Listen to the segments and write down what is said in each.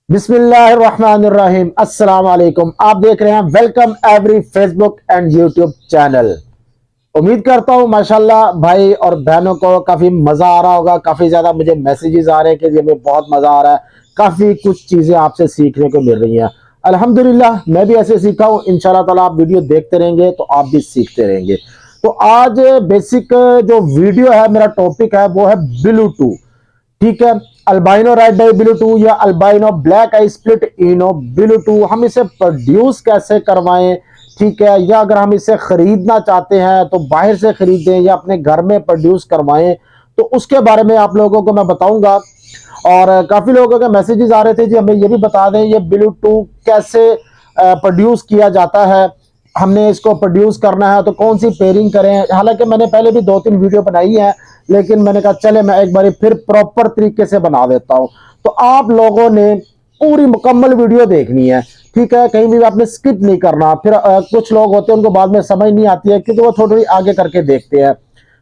बिस्मिल्लाहिर्रहमानिर्रहीम। अस्सलाम वालेकुम। आप देख रहे हैं welcome every Facebook and YouTube channel. उम्मीद करता हूँ माशाल्लाह भाई और बहनों को काफ़ी मज़ा आ रहा होगा। काफ़ी ज़्यादा मुझे मैसेजेस आ रहे हैं कि ये में बहुत मज़ा आ रहा है, काफ़ी कुछ चीज़ें आपसे सीखने को मिल रही हैं। अल्हम्दुलिल्लाह मैं भी ऐसे सीखा हूँ। इंशाल्लाह ताला आप वीडियो देखते रहेंगे तो आप भी सीखते रहेंगे। तो आज बेसिक जो वीडियो है, मेरा टॉपिक है वो है ब्लूटूथ। ठीक है, अल्बाइनो रेड आई ब्लूटूथ या अल्बाइनो ब्लैक आई स्प्लिट इनो ब्लूटूथ हम इसे प्रोड्यूस कैसे करवाएं। ठीक है, या अगर हम इसे खरीदना चाहते हैं तो बाहर से खरीदें या अपने घर में प्रोड्यूस करवाएं, तो उसके बारे में आप लोगों को मैं बताऊंगा। और काफी लोगों के मैसेजेस आ रहे थे जी हमें ये भी बता दें ये ब्लूटूथ कैसे प्रोड्यूस किया जाता है, हमने इसको प्रोड्यूस करना है तो कौन सी पेयरिंग करें। हालांकि मैंने पहले भी 2-3 वीडियो बनाई है, लेकिन मैंने कहा चले मैं एक बार फिर प्रॉपर तरीके से बना देता हूं। तो आप लोगों ने पूरी मुकम्मल वीडियो देखनी है। ठीक है, कहीं भी आपने स्किप नहीं करना। फिर कुछ लोग होते हैं उनको बाद में समझ नहीं आती है क्योंकि वो थोड़ी आगे करके देखते हैं।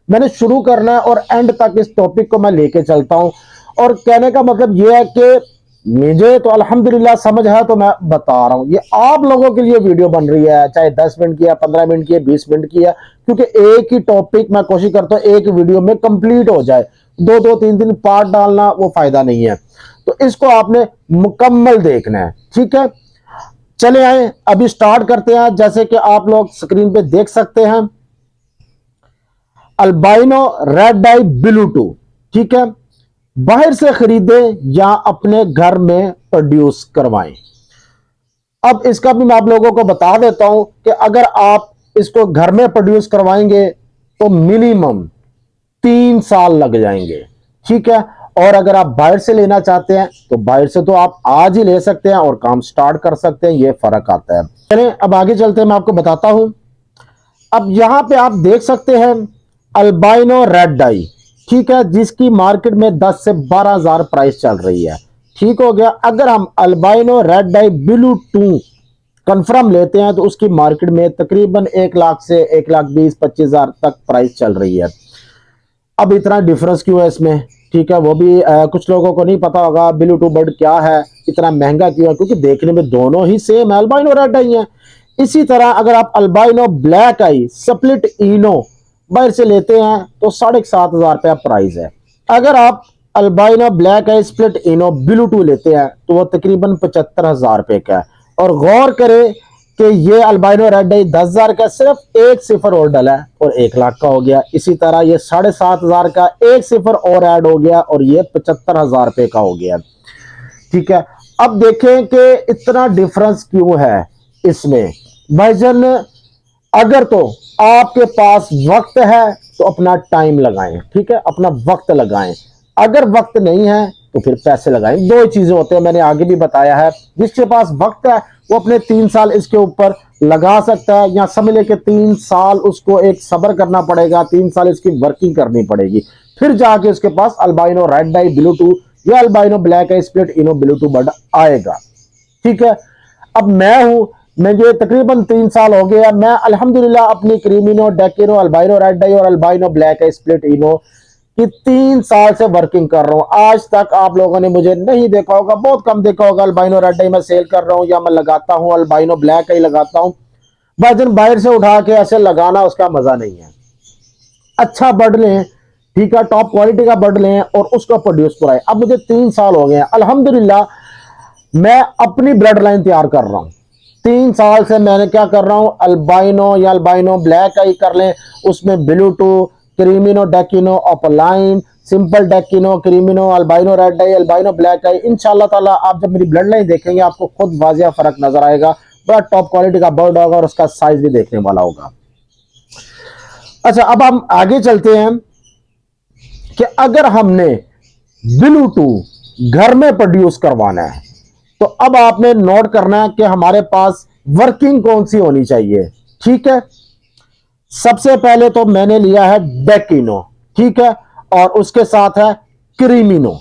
मैंने शुरू करना है और एंड तक इस टॉपिक को मैं लेके चलता हूं। और कहने का मतलब यह है कि मुझे तो अल्हम्दुलिल्लाह समझ है तो मैं बता रहा हूं। ये आप लोगों के लिए वीडियो बन रही है, चाहे 10 मिनट की है, 15 मिनट की है, 20 मिनट की है, क्योंकि एक ही टॉपिक मैं कोशिश करता हूं एक वीडियो में कंप्लीट हो जाए। दो दो तीन तीन पार्ट डालना वो फायदा नहीं है। तो इसको आपने मुकम्मल देखना है। ठीक है, चले आए अभी स्टार्ट करते हैं। जैसे कि आप लोग स्क्रीन पे देख सकते हैं, अल्बाइनो रेड आई ब्लूटूथ। ठीक है, बाहर से खरीदें या अपने घर में प्रोड्यूस करवाएं। अब इसका भी मैं आप लोगों को बता देता हूं कि अगर आप इसको घर में प्रोड्यूस करवाएंगे तो मिनिमम 3 साल लग जाएंगे। ठीक है, और अगर आप बाहर से लेना चाहते हैं तो बाहर से तो आप आज ही ले सकते हैं और काम स्टार्ट कर सकते हैं। यह फर्क आता है। चलें अब आगे चलते हैं, मैं आपको बताता हूं। अब यहां पे आप देख सकते हैं अल्बाइनो रेड डाई। ठीक है, जिसकी मार्केट में 10 से 12 हजार प्राइस चल रही है। ठीक हो गया। अगर हम albino red dye blue 2 confirm लेते हैं तो उसकी मार्केट में तकरीबन 1 लाख से 1,20,25,000 तक प्राइस चल रही है। अब इतना डिफरेंस क्यों है इसमें? ठीक है, वो भी कुछ लोगों को नहीं पता होगा ब्लूटूथ बर्ड क्या है, इतना महंगा क्यों है, क्योंकि देखने में दोनों ही सेम है, अल्बाइनो रेड आई है। इसी तरह अगर आप अल्बाइनो ब्लैक आई स्प्लिट इनो बाहर से लेते हैं तो 7,500 रुपया प्राइस है। अगर आप अल्बाइनो ब्लैक आई स्प्लिट इनो ब्लूटूथ लेते हैं तो वह तकरीबन 75,000 रुपये का है। और गौर करें कि ये अल्बाइनो रेड आई 10,000 का सिर्फ एक सिफर और डला है और 1 लाख का हो गया। इसी तरह ये 7,500 का एक सिफर और ऐड हो गया और ये 75,000 रुपये का हो गया। ठीक है, अब देखें कि इतना डिफरेंस क्यों है इसमें। भाईजान अगर तो आपके पास वक्त है तो अपना टाइम लगाएं। ठीक है, अपना वक्त लगाएं। अगर वक्त नहीं है तो फिर पैसे लगाएं। दो ही चीजें होते हैं, मैंने आगे भी बताया है। जिसके पास वक्त है वो अपने 3 साल इसके ऊपर लगा सकता है, या समझ ले कि 3 साल उसको एक सब्र करना पड़ेगा, 3 साल इसकी वर्किंग करनी पड़ेगी, फिर जाके उसके पास अल्बाइनो रेड आई ब्लूटूथ या अल्बाइनो ब्लैक आई स्प्लिट इनो ब्लूटूथ बर्ड आएगा। ठीक है, अब मैं हूं, मुझे तकरीबन 3 साल हो गया। मैं अल्हम्दुलिल्लाह अपनी क्रीमिनो, डेकिनो, अल्बाइनो रेड आई और अल्बाइनो ब्लैक आई स्प्लिट इनो कि 3 साल से वर्किंग कर रहा हूं। आज तक आप लोगों ने मुझे नहीं देखा होगा, बहुत कम देखा होगा अल्बाइनो रेड आई मैं सेल कर रहा हूं या मैं लगाता हूं अल्बाइनो ब्लैक आई लगाता हूं। वजन बाहर से उठा के ऐसे लगाना उसका मजा नहीं है। अच्छा बर्ड लें, ठीक है, टॉप क्वालिटी का बर्ड लें और उसको प्रोड्यूस कराएं। अब मुझे 3 साल हो गए हैं, अल्हम्दुलिल्लाह मैं अपनी ब्लड लाइन तैयार कर रहा हूं। 3 साल से मैंने क्या कर रहा हूं, अल्बाइनो या अल्बाइनो ब्लैक आई कर लें, उसमें Bluetooth, क्रीमिनो, डेकिनो, upline, simple डेकिनो, क्रीमिनो, albino red आई, अल्बाइनो ब्लैक आई। इंशाल्लाह ताला आप जब मेरी ब्लड लाइन देखेंगे आपको खुद वाजिया फर्क नजर आएगा। बड़ा टॉप क्वालिटी का बर्ड होगा और उसका साइज भी देखने वाला होगा। अच्छा, अब हम आगे चलते हैं कि अगर हमने ब्लूटूथ घर में प्रोड्यूस करवाना है तो अब आपने नोट करना है कि हमारे पास वर्किंग कौन सी होनी चाहिए। ठीक है, सबसे पहले तो मैंने लिया है डेकिनो। ठीक है, और उसके साथ है क्रीमिनो,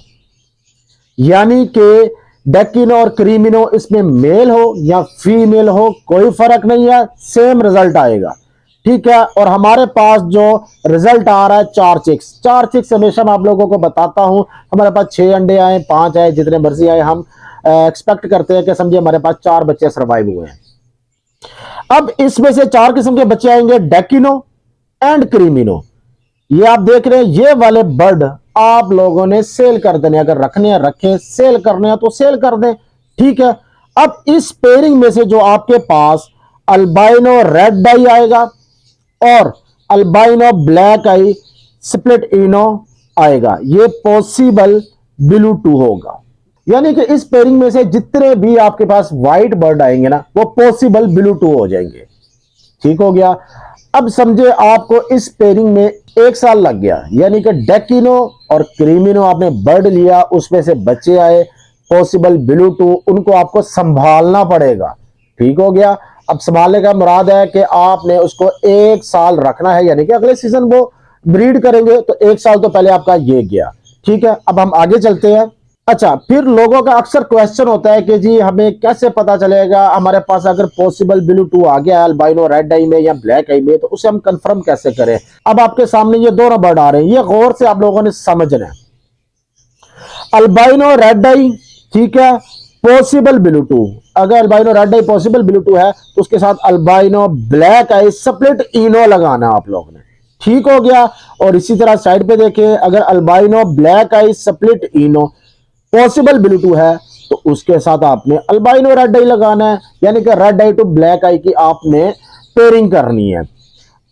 यानी कि डेकिनो और क्रीमिनो, इसमें मेल हो या फीमेल हो कोई फर्क नहीं है, सेम रिजल्ट आएगा। ठीक है, और हमारे पास जो रिजल्ट आ रहा है 4 चिक्स, 4 चिक्स हमेशा मैं आप लोगों को बताता हूं। हमारे पास 6 अंडे आए, 5 आए, जितने मर्जी आए, हम एक्सपेक्ट करते हैं कि समझिए हमारे पास 4 बच्चे सर्वाइव हुए हैं। अब इसमें से 4 किस्म के बच्चे आएंगे, डेकिनो एंड क्रीमिनो। ये आप देख रहे हैं, ये वाले बर्ड आप लोगों ने सेल कर देने, अगर रखने हैं रखें, सेल करने हैं तो सेल कर दें, ठीक है। अब इस पेयरिंग में से जो आपके पास अल्बाइनो रेड आई आएगा और अल्बाइनो ब्लैक आई स्प्लिट इनो आएगा, ये पॉसिबल ब्लू 2 होगा। यानी कि इस पेयरिंग में से जितने भी आपके पास व्हाइट बर्ड आएंगे ना, वो पॉसिबल ब्लू 2 हो जाएंगे, ठीक हो गया। अब समझे आपको इस पेयरिंग में 1 साल लग गया, यानी कि डेकिनो और क्रीमिनो आपने बर्ड लिया, उसमें से बच्चे आए पॉसिबल ब्लू 2, उनको आपको संभालना पड़ेगा, ठीक हो गया। अब संभालने का मुराद है कि आपने उसको 1 साल रखना है, यानी कि अगले सीजन वो ब्रीड करेंगे, तो 1 साल तो पहले आपका ये गया, ठीक है। अब हम आगे चलते हैं। अच्छा, फिर लोगों का अक्सर क्वेश्चन होता है कि जी हमें कैसे पता चलेगा हमारे पास अगर पॉसिबल ब्लू 2 आ गया अल्बाइनो रेड आई में या ब्लैक आई में, तो उसे हम कंफर्म कैसे करें। अब आपके सामने ये दोनों बर्ड आ रहे हैं, ये गौर से आप लोगों ने समझना है। अल्बाइनो रेड आई, ठीक है, पॉसिबल ब्लू 2, अगर अल्बाइनो रेड आई पॉसिबल ब्लू 2 है तो उसके साथ अल्बाइनो ब्लैक आई स्प्लिट इनो लगाना आप लोगों ने, ठीक हो गया। और इसी तरह साइड पे देखें, अगर अल्बाइनो ब्लैक आई स्प्लिट इनो पॉसिबल ब्लू 2 है तो उसके साथ आपने अल्बाइनो रेड आई लगाना है, यानी कि रेड आई टू ब्लैक आई की आपने पेयरिंग करनी है।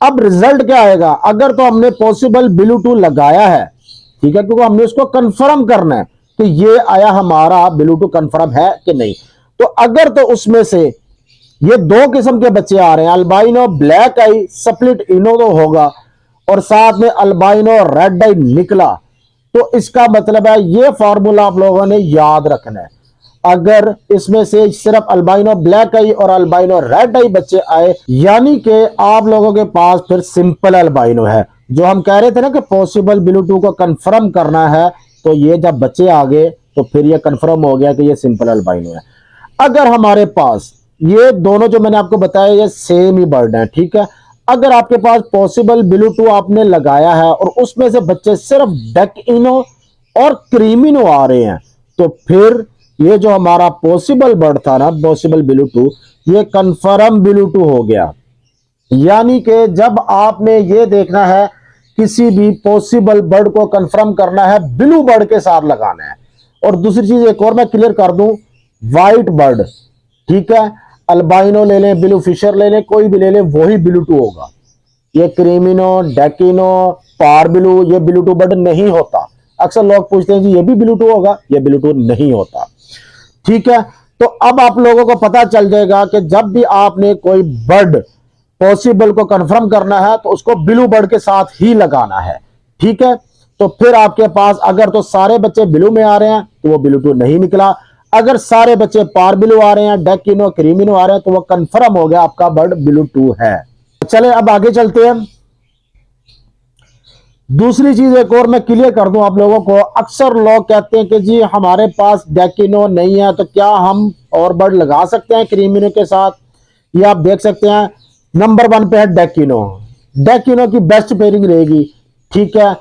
अब रिजल्ट क्या आएगा, अगर तो हमने पॉसिबल ब्लू 2 लगाया है, ठीक है, क्योंकि हमने उसको कंफर्म करना है कि ये आया हमारा ब्लू 2 कंफर्म है कि नहीं। तो अगर तो उसमें से ये 2 किस्म के बच्चे आ रहे हैं, अल्बाइनो ब्लैक आई स्प्लिट इनो तो होगा और साथ में अल्बाइनो रेड आई निकला, तो इसका मतलब है ये फॉर्मूला आप लोगों ने याद रखना है। अगर इसमें से सिर्फ अल्बाइनो ब्लैक आई और अल्बाइनो रेड आई बच्चे आए, यानी कि आप लोगों के पास फिर सिंपल अल्बाइनो है। जो हम कह रहे थे ना कि पॉसिबल ब्लू 2 को कंफर्म करना है, तो ये जब बच्चे आ गए तो फिर ये कंफर्म हो गया कि ये सिंपल अल्बाइनो है। अगर हमारे पास ये दोनों जो मैंने आपको बताया ये सेम ही बर्ड है, ठीक है, अगर आपके पास पॉसिबल ब्लू 2 आपने लगाया है और उसमें से बच्चे सिर्फ डेकिनो और क्रीमिनो आ रहे हैं, तो फिर ये जो हमारा पॉसिबल बर्ड था ना, पॉसिबल ब्लू 2, ये कंफर्म ब्लू 2 हो गया। यानी कि जब आपने ये देखना है किसी भी पॉसिबल बर्ड को कंफर्म करना है, ब्लू बर्ड के साथ लगाना है। और दूसरी चीज एक और मैं क्लियर कर दूं, व्हाइट बर्ड, ठीक है, अल्बाइनो ले लें, ब्लू फिशर ले लें, कोई भी ले लें, वही ब्लू 2 होगा। ये क्रीमिनो, डेकिनो, पार ब्लू, ये ब्लू 2 बर्ड नहीं होता। अक्सर लोग पूछते हैं जी ये भी ब्लू 2 होगा, ये ब्लू 2 नहीं होता, ठीक है। तो अब आप लोगों को पता चल जाएगा कि जब भी आपने कोई बर्ड पॉसिबल को कंफर्म करना है तो उसको ब्लू बर्ड के साथ ही लगाना है, ठीक है। तो फिर आपके पास अगर तो सारे बच्चे ब्लू में आ रहे हैं तो वो ब्लू 2 नहीं निकला, अगर सारे बच्चे पार ब्लू आ रहे हैं, डेकिनो क्रीमिनो आ रहे हैं, तो वो कंफर्म हो गया आपका बर्ड ब्लू 2 है। चले अब आगे चलते हैं। दूसरी चीज एक और मैं क्लियर कर दूं आप लोगों को, अक्सर लोग कहते हैं कि जी हमारे पास डेकिनो नहीं है तो क्या हम और बर्ड लगा सकते हैं क्रीमिनो के साथ। ये आप देख सकते हैं नंबर 1 पे है डेकिनो। डेकिनो की बेस्ट पेयरिंग रहेगी, ठीक है।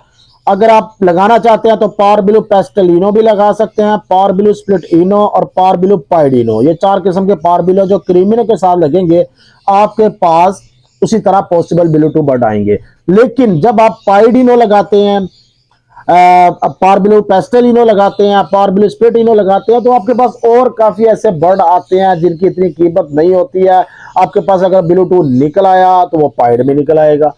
अगर आप लगाना चाहते हैं तो पावर ब्लू पेस्टलिनो भी लगा सकते हैं, पावर ब्लू स्प्लिट इनो और पावर ब्लू पाइडिनो, ये 4 किस्म के पावर ब्लू जो क्रीमिनो के साथ लगेंगे आपके पास उसी तरह पॉसिबल ब्लू 2 बर्ड आएंगे। लेकिन जब आप पाइडिनो लगाते हैं, पावर ब्लू पेस्टलिनो लगाते हैं, पावर ब्लू स्प्लिट इनो लगाते हैं, तो आपके पास और काफी ऐसे बर्ड आते हैं जिनकी इतनी कीमत नहीं होती है। आपके पास अगर ब्लू 2 निकल आया तो वो पाइड में निकल आएगा,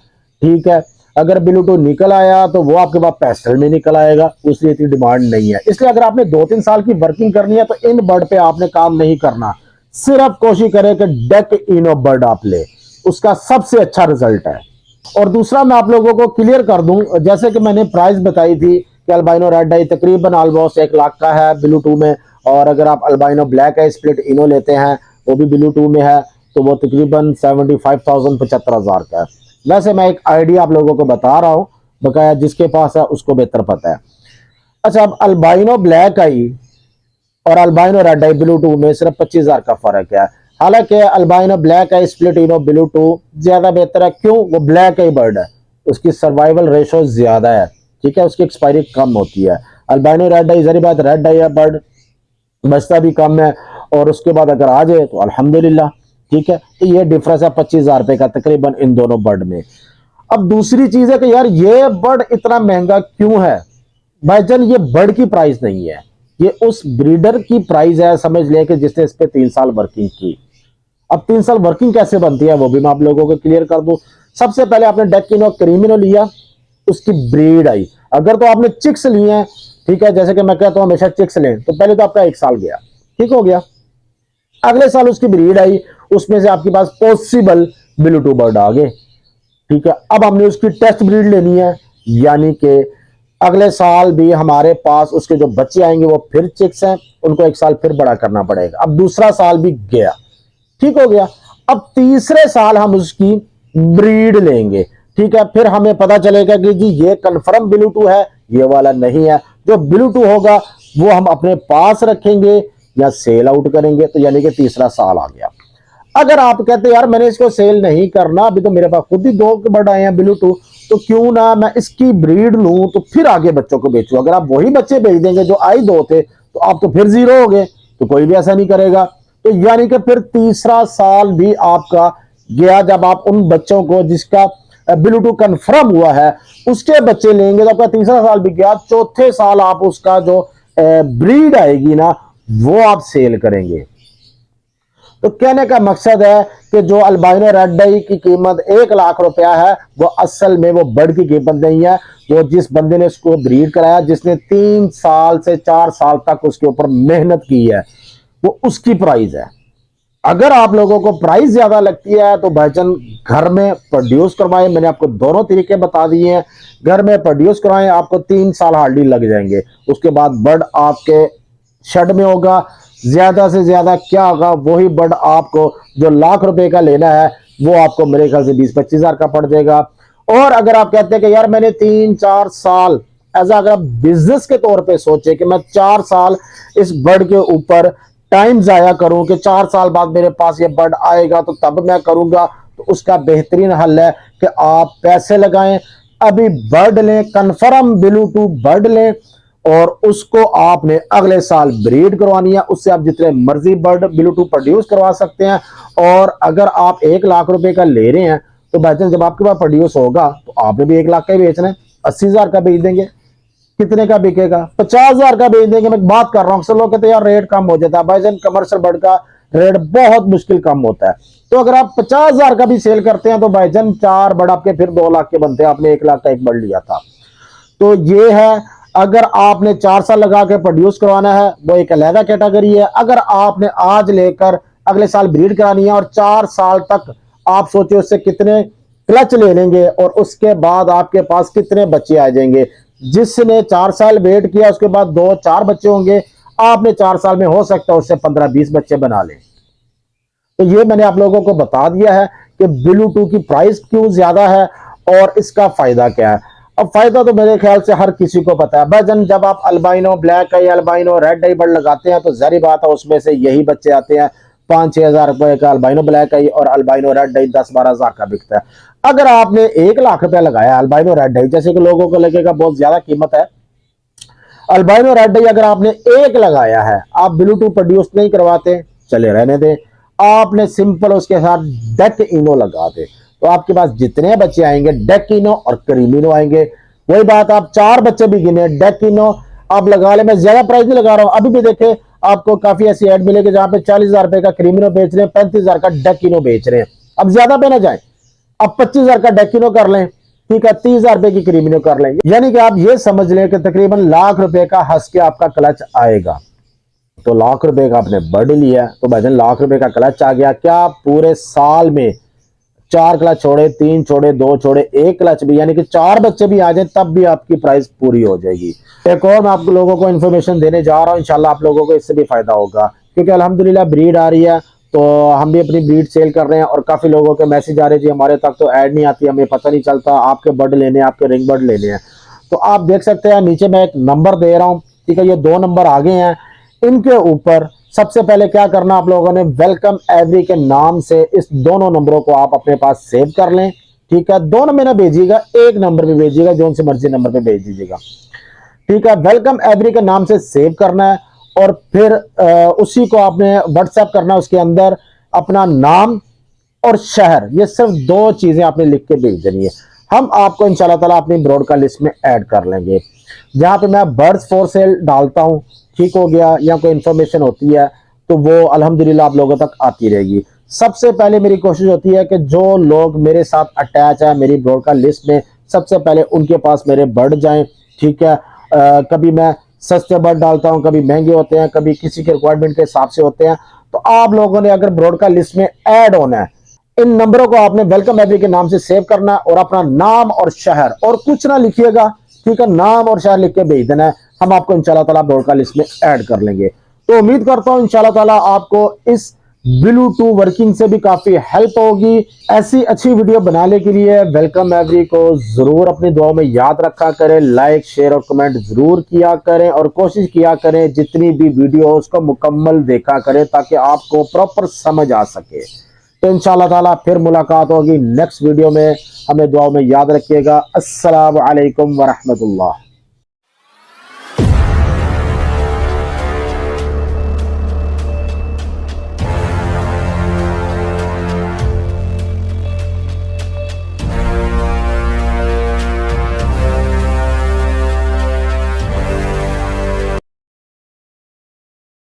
ठीक है, अगर ब्लू 2 निकल आया तो वो आपके पास पेस्टल में निकल आएगा, उसकी इतनी डिमांड नहीं है। इसलिए अगर आपने 2-3 साल की वर्किंग करनी है तो इन बर्ड पे आपने काम नहीं करना, सिर्फ कोशिश करें कि डेक इनो बर्ड आप ले, उसका सबसे अच्छा रिजल्ट है। और दूसरा मैं आप लोगों को क्लियर कर दूं, जैसे कि मैंने प्राइस बताई थी कि अल्बाइनो रेड आई तकरीबन ऑलमोस्ट 1 लाख का है ब्लू 2 में, और अगर आप अल्बाइनो ब्लैक आई स्प्लिट इनो लेते हैं वो भी ब्लू 2 में है तो वो तकरीबन 75,000 75,000 का है। वैसे मैं एक आइडिया आप लोगों को बता रहा हूँ, बकाया जिसके पास है उसको बेहतर पता है। अच्छा, अब अल्बाइनो ब्लैक आई और अल्बाइनो रेड आई ब्लू 2 में सिर्फ 25,000 का फर्क है। हालांकि अल्बाइनो ब्लैक आई स्प्लिट इनो ब्लू 2 ज्यादा बेहतर है, क्यों, वो ब्लैक आई बर्ड है, उसकी सर्वाइवल रेशो ज्यादा है, ठीक है, उसकी एक्सपायरी कम होती है। अल्बाइनो रेड आई जरी बात रेड आई है बर्ड, बचता भी कम है, और उसके बाद अगर आ जाए तो अल्हम्दुलिल्लाह। ठीक है, तो ये डिफरेंस है 25,000 रुपए का तकरीबन इन दोनों बर्ड में। अब दूसरी चीज है कि यार ये बर्ड इतना महंगा क्यों है? भाईजान ये बर्ड की प्राइस नहीं है, ये उस ब्रीडर की प्राइस है, समझ लें कि जिसने इस पे 3 साल वर्किंग की। अब 3 साल वर्किंग कैसे बनती है वो भी मैं आप लोगों को क्लियर कर दूं। सबसे पहले आपने डेक्किनो क्रीमिनो लिया, उसकी ब्रीड आई। अगर तो आपने चिक्स लिए हैं, ठीक है, जैसे कि मैं कहता हूं हमेशा चिक्स लें, तो पहले तो आपका 1 साल गया, ठीक हो गया। अगले साल उसकी ब्रीड आई, उसमें से आपके पास पॉसिबल ब्लूटूथ बर्ड आ गए। ठीक है, अब हमने उसकी टेस्ट ब्रीड लेनी है, यानी कि अगले साल भी हमारे पास उसके जो बच्चे आएंगे वो फिर चिक्स हैं, उनको 1 साल फिर बड़ा करना पड़ेगा। अब दूसरा साल भी गया, ठीक हो गया। अब तीसरे साल हम उसकी ब्रीड लेंगे। ठीक है, फिर हमें पता चलेगा कि जी ये कन्फर्म ब्लूटूथ है, ये वाला नहीं है। जो ब्लूटूथ होगा वो हम अपने पास रखेंगे या सेल आउट करेंगे, तो यानी कि तीसरा साल आ गया। अगर आप कहते हैं यार मैंने इसको सेल नहीं करना, अभी तो मेरे पास खुद ही 2 बर्ड आए हैं ब्लूटूथ, तो क्यों ना मैं इसकी ब्रीड लूं, तो फिर आगे बच्चों को बेचूं। अगर आप वही बच्चे बेच देंगे जो आई 2 थे, तो आप तो फिर जीरो हो गए, तो कोई भी ऐसा नहीं करेगा। तो यानी कि फिर तीसरा साल भी आपका गया, जब आप उन बच्चों को जिसका ब्लूटूथ कंफर्म हुआ है उसके बच्चे लेंगे, तो आपका तीसरा साल भी गया। चौथे साल आप उसका जो ब्रीड आएगी ना वो आप सेल करेंगे। तो कहने का मकसद है कि जो अल्बाइनो रेड डाई की कीमत 1 लाख रुपया है, वो असल में वो बर्ड की कीमत नहीं है। वो जिस बंदे ने उसको ब्रीड कराया, जिसने 3 साल से 4 साल तक उसके ऊपर मेहनत की है, वो उसकी प्राइस है। अगर आप लोगों को प्राइस ज्यादा लगती है तो भाईजान घर में प्रोड्यूस करवाएं। मैंने आपको दोनों तरीके बता दिए हैं। घर में प्रोड्यूस करवाएं, आपको 3 साल हार्डली लग जाएंगे। उसके बाद बर्ड आपके शेड में होगा। ज्यादा से ज्यादा क्या होगा, वही बर्ड आपको जो लाख रुपए का लेना है वो आपको मेरे ख्याल से 20-25 हजार का पड़ जाएगा। और अगर आप कहते हैं कि यार मैंने 3-4 साल एज अगर बिजनेस के तौर पे सोचे कि मैं 4 साल इस बर्ड के ऊपर टाइम जाया करूं कि 4 साल बाद मेरे पास ये बर्ड आएगा तो तब मैं करूंगा, तो उसका बेहतरीन हल है कि आप पैसे लगाएं, अभी बर्ड लें, कंफर्म ब्लूटूथ बर्ड लें, और उसको आपने अगले साल ब्रीड करवानी है। उससे आप जितने मर्जी बर्ड ब्लूटूथ प्रोड्यूस करवा सकते हैं। और अगर आप 1 लाख रुपए का ले रहे हैं, तो भाईजान जब आपके पास प्रोड्यूस होगा तो आपने भी 1 लाख का ही बेचना है। 80,000 का बेच देंगे, कितने का बिकेगा? 50,000 का बेच देंगे। मैं बात कर रहा हूं, अक्सर लोग कहते हैं यार रेट कम हो जाता है। भाईजान कमर्शियल बर्ड का रेट बहुत मुश्किल कम होता है। तो अगर आप 50,000 का भी सेल करते हैं तो भाईजान 4 बर्ड आपके फिर 2 लाख के बनते हैं। आपने 1 लाख का एक बर्ड लिया था। तो ये है, अगर आपने 4 साल लगा के प्रोड्यूस करवाना है वो एक अलग कैटेगरी है। अगर आपने आज लेकर अगले साल ब्रीड करानी है और 4 साल तक आप सोचे उससे कितने क्लच ले लेंगे और उसके बाद आपके पास कितने बच्चे आ जाएंगे। जिसने 4 साल वेट किया उसके बाद 2-4 बच्चे होंगे, आपने 4 साल में हो सकता है उससे 15-20 बच्चे बना ले। तो ये मैंने आप लोगों को बता दिया है कि ब्लूटूथ की प्राइस क्यों ज्यादा है और इसका फायदा क्या है। अब फायदा तो मेरे ख्याल से हर किसी को पता है। भाईजान जब आप अल्बाइनो ब्लैक आई, अल्बाइनो रेड आई बर्ड लगाते हैं तो जाहिर बात है उसमें से यही बच्चे आते हैं। 5-6 हजार रुपए का अल्बाइनो ब्लैक आई और अल्बाइनो रेड आई 10-12 हजार का बिकता है। अगर आपने 1 लाख रुपया लगाया अल्बाइनो रेड आई, जैसे कि लोगों को लगेगा बहुत ज्यादा कीमत है, अल्बाइनो रेड आई अगर आपने 1 लगाया है, आप ब्लूटूथ प्रोड्यूस नहीं करवाते, चले रहने दें, आपने सिंपल उसके साथ डेक इनो लगा दे, तो आपके पास जितने बच्चे आएंगे डेक इनो और क्रीमिनो आएंगे। वही बात, आप 4 बच्चे भी गिने, डेक इनो आप लगा ले। मैं ज्यादा प्राइस नहीं लगा रहा हूं, अभी भी देखे आपको काफी ऐसी एड मिलेगी जहां पे 40,000 रुपए का क्रीमिनो बेच रहे हैं, 35,000 का डेक इनो बेच रहे हैं। अब ज्यादा पे ना जाए, अब 25,000 का डेकिनो कर लें, ठीक है, 30,000 रुपए की क्रीमिनो कर लें, यानी कि आप ये समझ लें कि तकरीबन लाख रुपए का हंस के आपका क्लच आएगा। तो लाख रुपए का आपने बर्ड लिया तो भाईजान लाख रुपए का क्लच आ गया। क्या पूरे साल में 4 क्लच छोड़े, 3 छोड़े, 2 छोड़े, 1 क्लच भी, यानी कि 4 बच्चे भी आ जाए तब भी आपकी प्राइस पूरी हो जाएगी। एक और मैं आप लोगों को इन्फॉर्मेशन देने जा रहा हूं, इंशाल्लाह आप लोगों को इससे भी फायदा होगा, क्योंकि अल्हम्दुलिल्लाह ब्रीड आ रही है तो हम भी अपनी ब्रीड सेल कर रहे हैं और काफी लोगों के मैसेज आ रहे हैं जी हमारे तक तो ऐड नहीं आती, हमें पता नहीं चलता, आपके बर्ड लेने हैं, आपके रिंग बर्ड लेने हैं। तो आप देख सकते हैं नीचे मैं एक नंबर दे रहा हूं, ठीक है, ये 2 नंबर आगे हैं। इनके ऊपर सबसे पहले क्या करना, आप लोगों ने वेलकम एवरी के नाम से इस दोनों नंबरों को आप अपने पास सेव कर लें, ठीक है। दोनों में ना भेजिएगा, एक नंबर पे भेजिएगा, जो उनसे मर्जी नंबर पे भेज दीजिएगा, ठीक है। वेलकम एवरी के नाम से सेव करना है और फिर उसी को आपने व्हाट्सएप करना, उसके अंदर अपना नाम और शहर, ये सिर्फ 2 चीजें आपने लिख के भेज देनी है। हम आपको इंशाल्लाह ताला अपनी ब्रॉडकास्ट लिस्ट में ऐड कर लेंगे। जहां पे मैं बर्ड्स फॉर सेल डालता हूं, ठीक हो गया, या कोई इंफॉर्मेशन होती है तो वो अल्हम्दुलिल्लाह आप लोगों तक आती रहेगी। सबसे पहले मेरी कोशिश होती है कि जो लोग मेरे साथ अटैच है मेरी ब्रॉडकास्ट लिस्ट में, सबसे पहले उनके पास मेरे बर्ड जाएं, ठीक है। कभी मैं सस्ते बर्ड डालता हूं, कभी महंगे होते हैं, कभी किसी के रिक्वायरमेंट के हिसाब से होते हैं। तो आप लोगों ने अगर ब्रॉडकास्ट लिस्ट में ऐड होना है, इन नंबरों को आपने वेलकम एवरी के नाम से सेव करना और अपना नाम और शहर, और कुछ ना लिखिएगा, ठीक है, नाम और शहर लिख के भेज देना है। हम आपको इंशाल्लाह ताला ब्रॉडकास्ट लिस्ट में ऐड कर लेंगे। तो उम्मीद करता हूं इंशाल्लाह ताला आपको इस Blue2 वर्किंग से भी काफी हेल्प होगी। ऐसी अच्छी वीडियो बनाने के लिए वेलकम एवरी को जरूर अपनी दुआओं में याद रखा करें, लाइक शेयर और कमेंट जरूर किया करें, और कोशिश किया करें जितनी भी वीडियो हो उसको मुकम्मल देखा करें ताकि आपको प्रॉपर समझ आ सके। तो इंशाल्लाह ताला फिर मुलाकात होगी नेक्स्ट वीडियो में। हमें दुआओं में याद रखिएगा। अस्सलाम वालेकुम व रहमतुल्लाह।